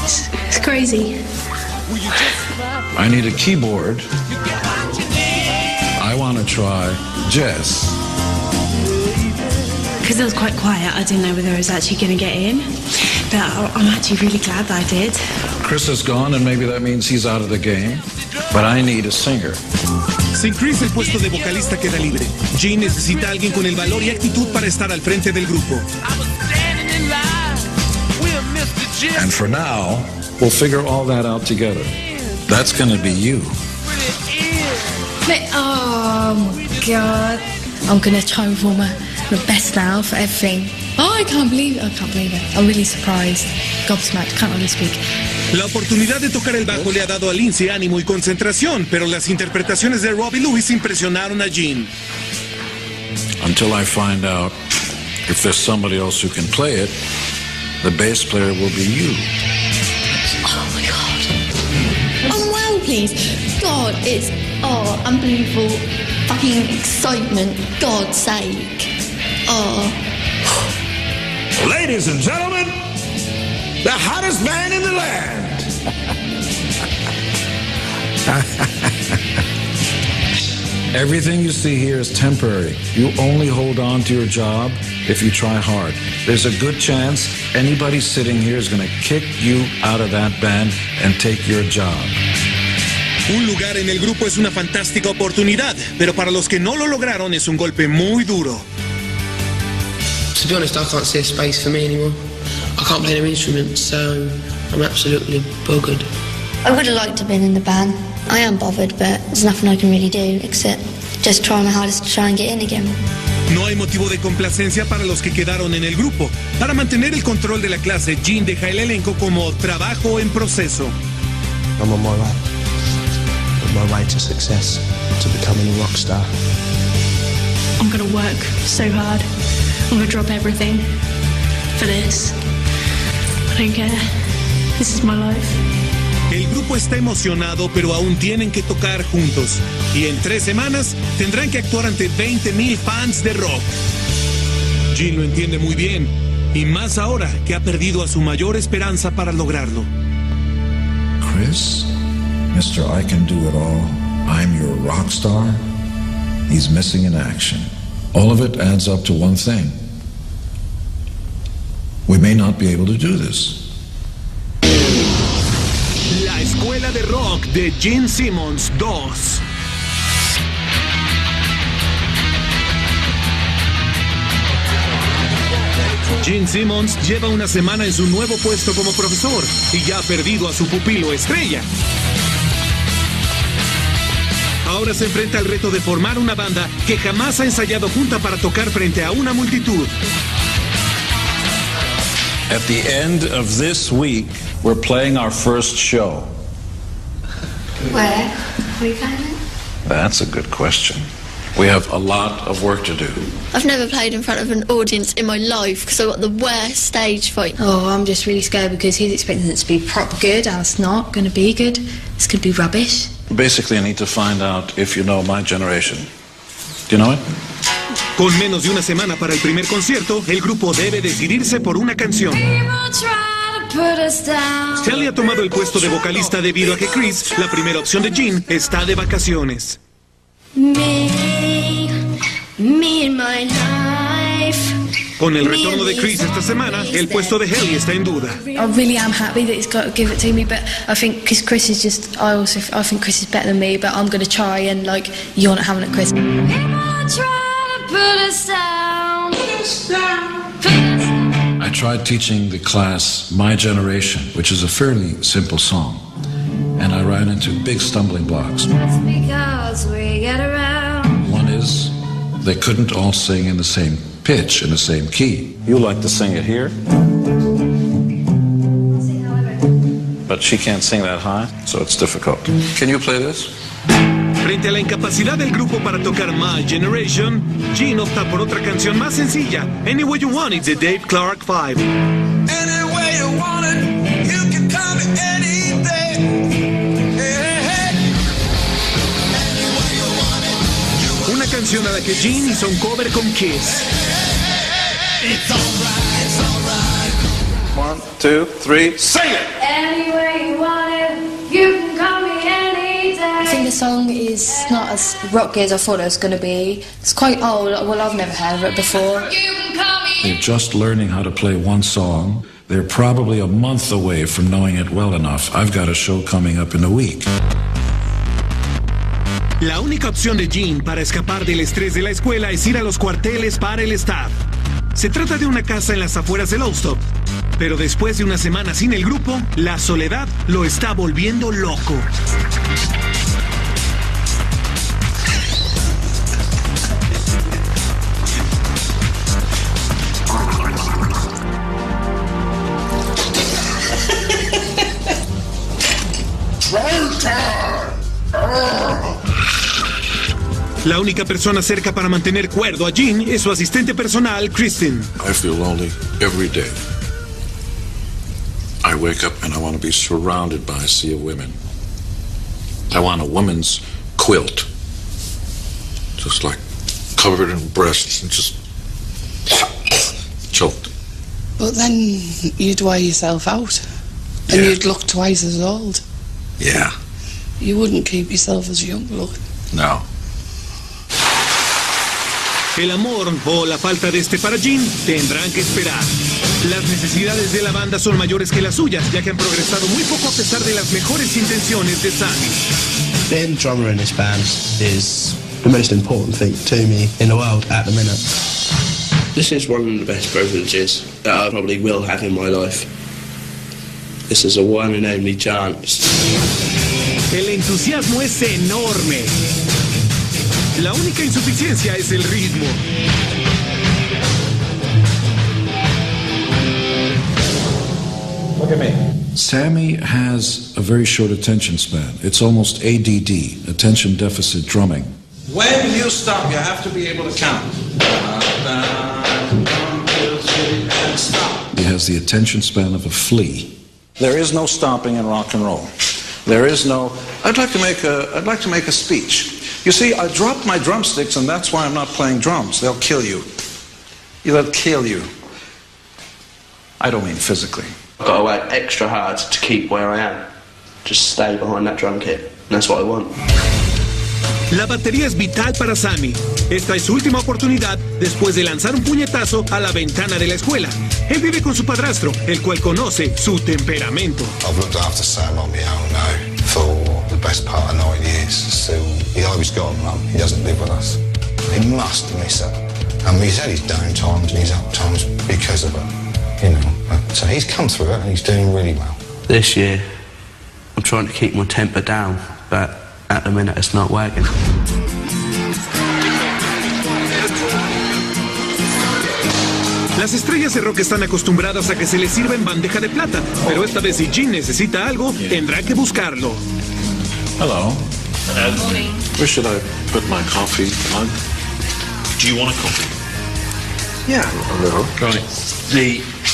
It's crazy. I need a keyboard. I want to try Jess. Because it was quite quiet, I didn't know whether I was actually going to get in. But I'm actually really glad that I did. Chris is gone and maybe that means he's out of the game. But I need a singer. Sin Chris, el puesto de vocalista queda libre. Gene necesita a alguien con el valor y actitud para estar al frente del grupo. And for now, we'll figure all that out together. That's going to be you. Oh my God. I'm going to try and perform my best now for everything. Oh, I can't believe it. I'm really surprised. Gobsmacked. Can't really speak. La oportunidad de tocar el bajo le ha dado a Lindsay ánimo y concentración, pero las interpretaciones de Robbie Lewis impresionaron a Gene. Until I find out if there's somebody else who can play it, the bass player will be you. Oh my God. Oh wow, please. God, it's unbelievable fucking excitement. God's sake. Oh. Ladies and gentlemen, the hottest man in the land. Everything you see here is temporary. You only hold on to your job if you try hard. There's a good chance anybody sitting here is going to kick you out of that band and take your job. Un lugar en el grupo es una fantástica oportunidad, pero para los que no lo lograron es un golpe muy duro. To be honest, I can't see a space for me anymore. I can't play no instruments, so I'm absolutely buggered. I would have liked to have been in the band. I am bothered, but there's nothing I can really do except just try my hardest to try and get in again. No hay motivo de complacencia para los que quedaron en el grupo. Para mantener el control de la clase, Gene deja el elenco como trabajo en proceso. I'm on my way. On my way to success, to becoming a rock star. I'm going to work so hard. I'm going to drop everything for this. I don't care. This is my life. El grupo está emocionado, pero aún tienen que tocar juntos. Y en 3 semanas tendrán que actuar ante 20,000 fans de rock. Gene lo entiende muy bien, y más ahora que ha perdido a su mayor esperanza para lograrlo. Chris, Mr. I Can Do It All, I'm your rock star. He's missing in action. All of it adds up to one thing. We may not be able to do this. La Escuela de Rock de Gene Simmons 2. Gene Simmons lleva una semana en su nuevo puesto como profesor y ya ha perdido a su pupilo estrella. Ahora se enfrenta al reto de formar una banda que jamás ha ensayado junta para tocar frente a una multitud. At the end of this week, we're playing our first show. Where? Are we playing it? That's a good question. We have a lot of work to do. I've never played in front of an audience in my life because I got the worst stage fright. Oh, I'm just really scared because he's expecting it to be proper good and it's not going to be good. It's going to be rubbish. Basically, I need to find out if you know My Generation. Do you know it? Con menos de una semana para el primer concierto, el grupo debe decidirse por una canción. Shelly ha tomado el puesto de vocalista debido a que Chris, la primera opción de Gene, está de vacaciones. Con el retorno de Chris esta semana, el puesto de Helly está en duda. I really am happy that he's got to give it to me, but I think because Chris is just, I think Chris is better than me, but I'm going to try and you're not having it, Chris. I tried teaching the class My Generation, which is a fairly simple song, and I ran into big stumbling blocks. One is, they couldn't all sing in the same pitch, in the same key. You like to sing it here, but she can't sing that high, so it's difficult. Can you play this? Frente a la incapacidad del grupo para tocar My Generation, Gene opta por otra canción más sencilla, Any Way You Want It, de Dave Clark 5. Any way you want it, you can call me anything. Hey, hey. Any way you want it. Una canción a la que Gene hizo un cover con Kiss. It's alright, it's alright. 1, 2, 3, sing it! song is not as rocky as I thought it was going to be. It's quite old. Well, I've never heard of it before. They're just learning how to play one song. They're probably a month away from knowing it well enough. I've got a show coming up in a week. La única opción de Gene para escapar del estrés de la escuela es ir a los cuarteles para el staff. Se trata de una casa en las afueras de Lowestoft, pero después de una semana sin el grupo, la soledad lo está volviendo loco. La única persona cerca para mantener cuerdo a Gene es su asistente personal, Kristen. I feel lonely every day. I wake up and I want to be surrounded by a sea of women. I want a woman's quilt. Just like covered in breasts and just choked. But then you'd wear yourself out. And you'd look twice as old. Yeah. You wouldn't keep yourself as young looking. No. El amor o la falta de este para Gene tendrán que esperar. Las necesidades de la banda son mayores que las suyas, ya que han progresado muy poco a pesar de las mejores intenciones de Sammy. Being drummer in this band is the most important thing to me in the world at the minute. This is one of the best privileges that I probably will have in my life. This is a one and only chance. El entusiasmo es enorme. La única insuficiencia es el ritmo. Look at me. Sammy has a very short attention span. It's almost ADD, attention deficit drumming. When you stop, you have to be able to count. He has the attention span of a flea. There is no stopping in rock and roll. There is no. I'd like to make a speech. You see, I dropped my drumsticks, and that's why I'm not playing drums. They'll kill you. They'll kill you. I don't mean physically. I've got to work extra hard to keep where I am. Just stay behind that drum kit. And that's what I want. La batería es vital para Sammy. Esta es su última oportunidad después de lanzar un puñetazo a la ventana de la escuela. Él vive con su padrastro, el cual conoce su temperamento. I've looked after Sam on my own now for the best part of 9 years. Still, he always got a mum. He doesn't live with us. He must miss her. And he's had his down times and his up times because of her, you know. So he's come through it and he's doing really well. This year, I'm trying to keep my temper down, but at the minute it's not working. Las estrellas de rock están acostumbradas a que se les sirva en bandeja de plata, pero esta vez si Gene necesita algo, tendrá que buscarlo. Hello. Where should I put my coffee mug? Do you want a coffee? Yeah, a little. Right.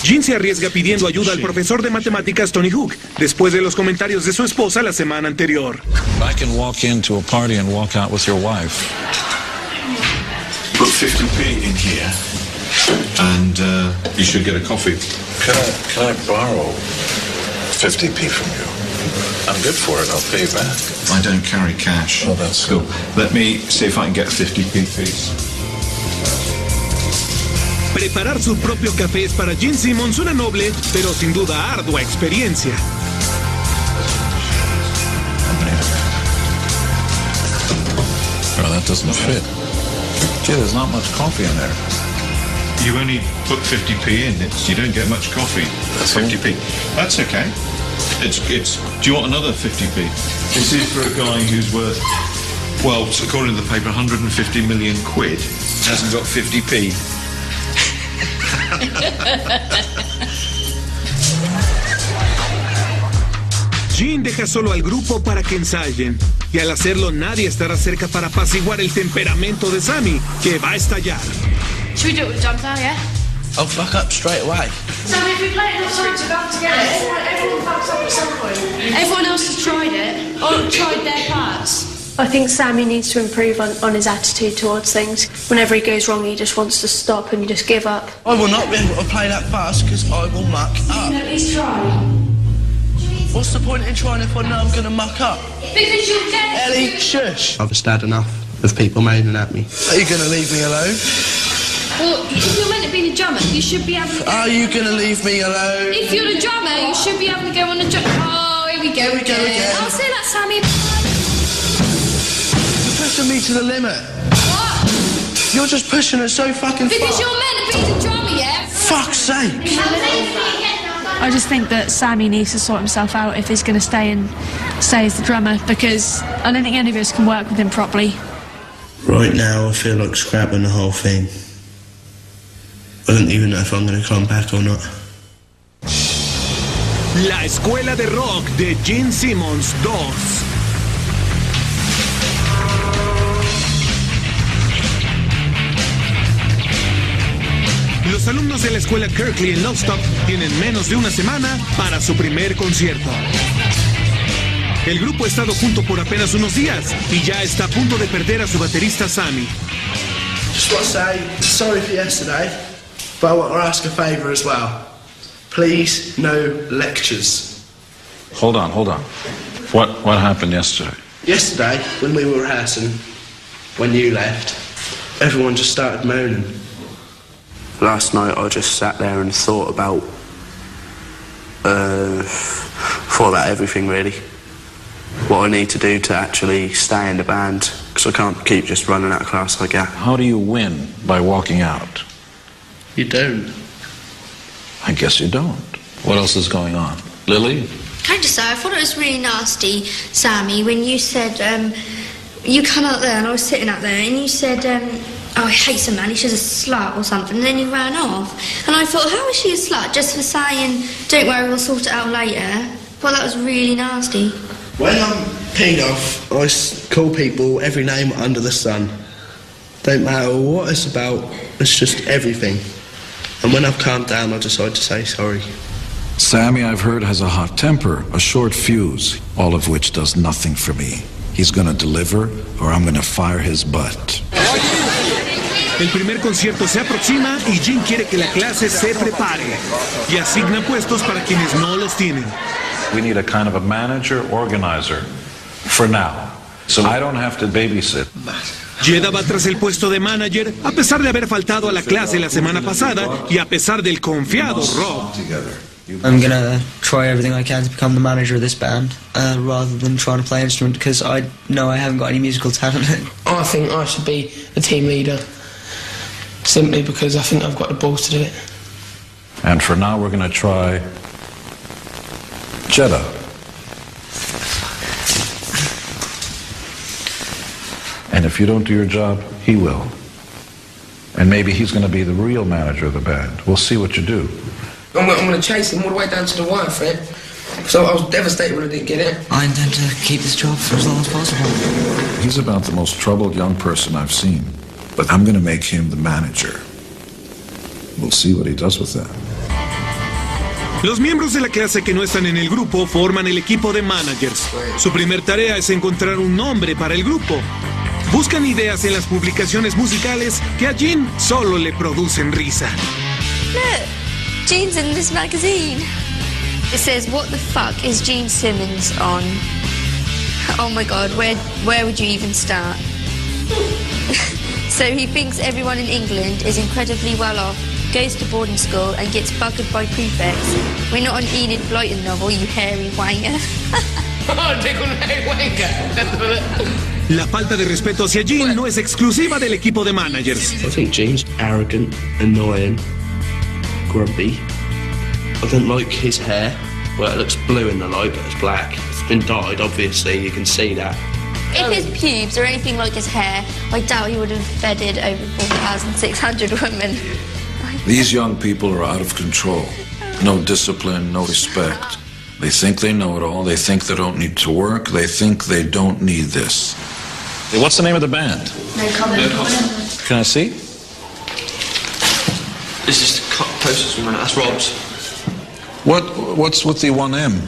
Gene se arriesga pidiendo ayuda al profesor de matemáticas Tony Hook, después de los comentarios de su esposa la semana anterior. I can walk into a party and walk out with your wife. Put 50p in here, and you should get a coffee. Can I borrow 50p from you? I'm good for it. I'll pay you back. I don't carry cash. Oh, that's cool. Let me see if I can get a 50p piece. Preparar su propio café es para Gene Simmons una noble, pero sin duda ardua experiencia. Oh, that doesn't fit. Gee, there's not much coffee in there. You only put 50p in. You don't get much coffee. That's 50p. That's okay. It's. Do you want another 50p? This is for a guy who's worth, well, according to the paper, 150 million quid. Hasn't got 50p. Gene deja solo al grupo para que ensayen, y al hacerlo nadie estará cerca para apaciguar el temperamento de Sammy, que va a estallar. Should we do it with drums now, yeah? I'll fuck up straight away. Sammy, if we play enough songs about together, everyone fucks up at some point. Everyone else has tried it, or tried their parts. I think Sammy needs to improve on his attitude towards things. Whenever he goes wrong, he just wants to stop and just give up. I will not be able to play that fast because I will muck up. No, he's tried. What's what's the point in trying if I know I'm going to muck up? Because you'll get Ellie, shush. I've just had enough of people moaning at me. Are you going to leave me alone? Well, if you're meant to be the drummer, you should be able to... Are you going to leave me alone? If you're the drummer, you should be able to go on the drum... Oh, here we go again. I'll say that, Sammy. You're pushing me to the limit. What? You're just pushing it so fucking far. Because you're meant to be the drummer, yeah? Fuck's sake. I just think that Sammy needs to sort himself out if he's going to stay as the drummer, because I don't think any of us can work with him properly. Right now, I feel like scrapping the whole thing. I don't even know if I'm going to come back or not. La Escuela de Rock de Gene Simmons 2. Los alumnos de la escuela Kirkley en Lowestoft tienen menos de una semana para su primer concierto. El grupo ha estado junto por apenas unos días y ya está a punto de perder a su baterista Sammy. Just want to say, sorry for yesterday, but I want to ask a favour as well. Please, no lectures. Hold on. What happened yesterday? Yesterday, when we were rehearsing, when you left, everyone just started moaning. Last night I just sat there and thought about everything really. What I need to do to actually stay in the band, because I can't keep just running out of class like that. How do you win by walking out? You don't. I guess you don't. What else is going on? Lily? Can I just say, I thought it was really nasty, Sammy, when you said, you come out there and I was sitting out there and you said, oh, I hate some man, she's a slut or something, and then you ran off. And I thought, how is she a slut? Just for saying, don't worry, we'll sort it out later. Well, that was really nasty. When I'm peed off, I call people every name under the sun. Don't matter what it's about, it's just everything. And when I've calmed down, I decide to say sorry. Sammy, I've heard, has a hot temper, a short fuse, all of which does nothing for me. He's gonna deliver, or I'm gonna fire his butt. El primer concierto se aproxima y Gene quiere que la clase se prepare y asigna puestos para quienes no los tienen. We need a kind of a manager, organizer, for now. So I don't have to babysit. Jeda va tras el puesto de manager a pesar de haber faltado a la clase la semana pasada y a pesar del confiado Rob. I'm gonna try everything I can to become the manager of this band, rather than trying to play an instrument, because I know I haven't got any musical talent. I think I should be the team leader, simply because I think I've got the balls to do it. And for now, we're going to try Jeda. And if you don't do your job, he will. And maybe he's going to be the real manager of the band. We'll see what you do. I'm going to chase him all the way down to the wire for it. So I was devastated when I didn't get it. I intend to keep this job for as long as possible. He's about the most troubled young person I've seen. But I'm going to make him the manager. We'll see what he does with that. Los miembros de la clase que no están en el grupo forman el equipo de managers. Su primer tarea es encontrar un nombre para el grupo. Buscan ideas en las publicaciones musicales que a Gene solo le producen risa. Look, Gene's in this magazine. It says, what the fuck is Gene Simmons on? Oh my god, where would you even start? So he thinks everyone in England is incredibly well off, goes to boarding school and gets buggered by prefects. We're not an Enid Blyton novel, you hairy wanger. La falta de respeto hacia Gene no es exclusiva del equipo de managers. I think Gene's arrogant, annoying, grumpy. I don't like his hair. Well, it looks blue in the light, but it's black. It's been dyed, obviously, you can see that. If his pubes are anything like his hair, I doubt he would have bedded over 4,600 women. These young people are out of control. No discipline, no respect. They think they know it all. They think they don't need to work. They think they don't need this. Hey, what's the name of the band? No comment. Can I see? This is the closest one, that's Rob's. What's with the 1M?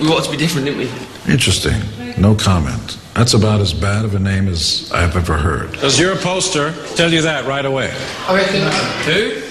We wanted to be different, didn't we? Interesting. No comment. That's about as bad of a name as I've ever heard. Does your poster tell you that right away? I reckon. Who?